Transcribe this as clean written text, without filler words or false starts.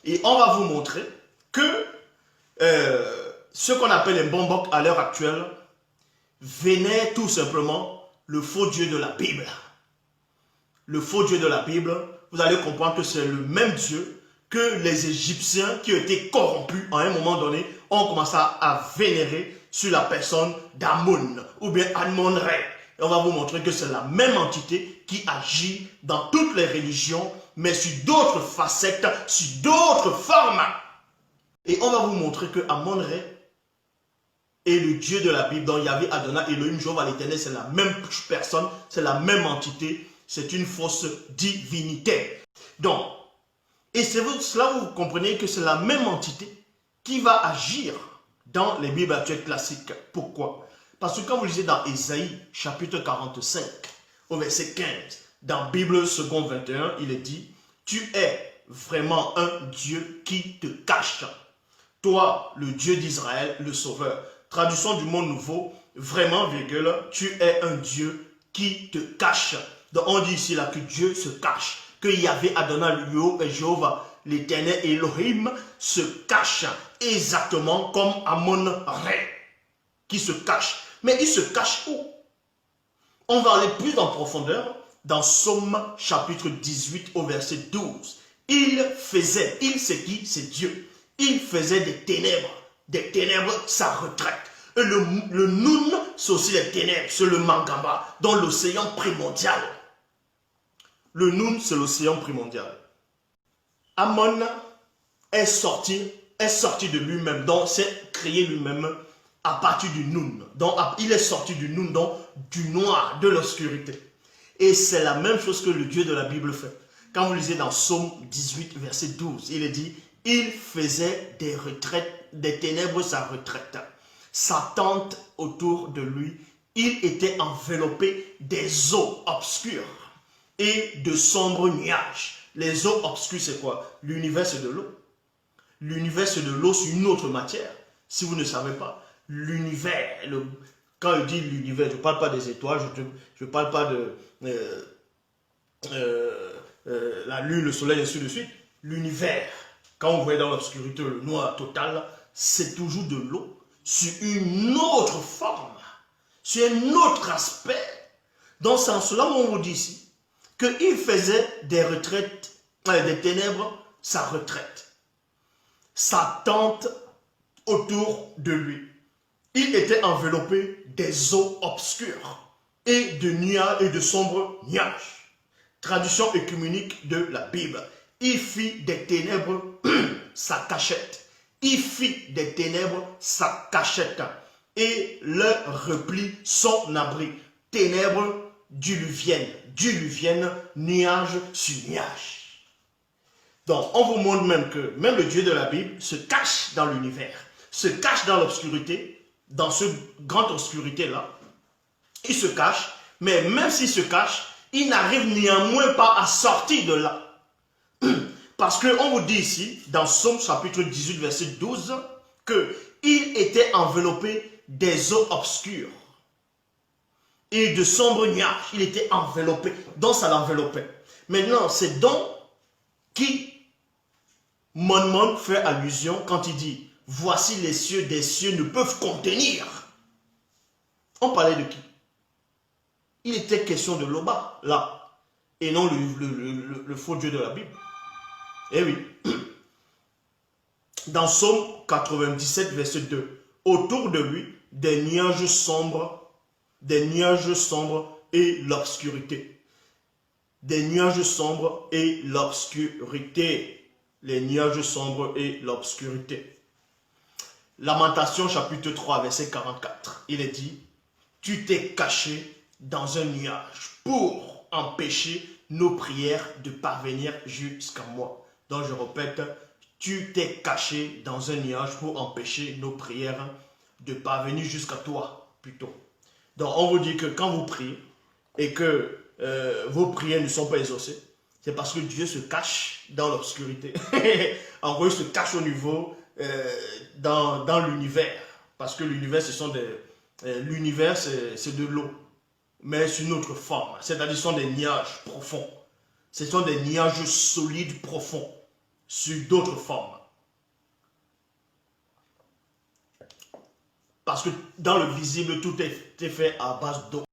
Et on va vous montrer que ce qu'on appelle les Bombok à l'heure actuelle vénère tout simplement le faux Dieu de la Bible. Le faux Dieu de la Bible, vous allez comprendre que c'est le même Dieu que les Égyptiens qui ont été corrompus à un moment donné ont commencé à vénérer sur la personne d'Amon ou bien Amon-Ré. Et on va vous montrer que c'est la même entité qui agit dans toutes les religions, mais sur d'autres facettes, sur d'autres formes. Et on va vous montrer que Amon-Ré est le Dieu de la Bible, dont Yahvé, Adonai, Elohim, Jéhovah l'Éternel, c'est la même personne, c'est la même entité, c'est une fausse divinité. Donc, et c'est cela où vous comprenez que c'est la même entité qui va agir dans les Bibles actuelles classiques. Pourquoi? Parce que quand vous lisez dans Ésaïe, chapitre 45, au verset 15, dans Bible seconde 21, il est dit, tu es vraiment un Dieu qui te cache. Toi, le Dieu d'Israël, le Sauveur. Traduction du monde nouveau, vraiment, virgule, tu es un Dieu qui te cache. Donc on dit ici là que Dieu se cache, que Yahvé, Adonai, et Jéhovah, l'Éternel Elohim se cache exactement comme Amon-Ré qui se cache. Mais il se cache où? On va aller plus en profondeur dans Somme chapitre 18 au verset 12. Il c'est qui? C'est Dieu. Il faisait des ténèbres sa retraite. Et le Noun, c'est aussi les ténèbres, c'est le Mangaba, dans l'océan primordial. Le Noun, c'est l'océan primordial. Amon est sorti de lui-même, donc c'est créé lui-même à partir du Noun. Donc il est sorti du Noun, donc du noir, de l'obscurité. Et c'est la même chose que le Dieu de la Bible fait. Quand vous lisez dans Psaume 18, verset 12, il est dit, il faisait des ténèbres sa retraite. Sa tente autour de lui, il était enveloppé des eaux obscures et de sombres nuages. Les eaux obscures, c'est quoi? L'univers, c'est de l'eau. L'univers, c'est de l'eau sur une autre matière. Si vous ne savez pas, l'univers, quand je dis l'univers, je ne parle pas des étoiles, je ne parle pas de la lune, le soleil, et ainsi de suite. L'univers, quand vous voyez dans l'obscurité, le noir total, c'est toujours de l'eau sur une autre forme, sur un autre aspect. Dans ce sens-là, on vous dit ici qu'il faisait des ténèbres sa retraite, sa tente autour de lui. Il était enveloppé des eaux obscures et de nuages et de sombres nuages. Traduction œcuménique de la Bible. Il fit des ténèbres sa cachette. Il fit des ténèbres sa cachette et leur repli son abri. Ténèbres diluviennes, nuage sur nuage. Donc, on vous montre même que même le Dieu de la Bible se cache dans l'univers, se cache dans l'obscurité, dans cette grande obscurité-là. Il se cache, mais même s'il se cache, il n'arrive néanmoins pas à sortir de là. Parce qu'on vous dit ici, dans Somme chapitre 18, verset 12, qu'il était enveloppé des eaux obscures et de sombres nuages. Il était enveloppé, donc ça l'enveloppait. Maintenant, c'est donc qui Mon fait allusion quand il dit « Voici les cieux des cieux ne peuvent contenir ». On parlait de qui? Il était question de Loba, là, et non le faux Dieu de la Bible. Eh oui. Dans Psaume 97, verset 2, autour de lui, des nuages sombres et l'obscurité. Des nuages sombres et l'obscurité. Les nuages sombres et l'obscurité. Lamentation chapitre 3, verset 44. Il est dit, tu t'es caché dans un nuage pour empêcher nos prières de parvenir jusqu'à moi. Donc je répète, tu t'es caché dans un nuage pour empêcher nos prières de parvenir jusqu'à toi, plutôt. Donc on vous dit que quand vous priez et que vos prières ne sont pas exaucées, c'est parce que Dieu se cache dans l'obscurité. En gros, il se cache au niveau, dans l'univers. Parce que l'univers, l'univers, c'est de l'eau, mais c'est une autre forme. C'est-à-dire, ce sont des nuages profonds. Ce sont des nuages solides, profonds. sur d'autres formes. Parce que dans le visible, tout est fait à base d'eau.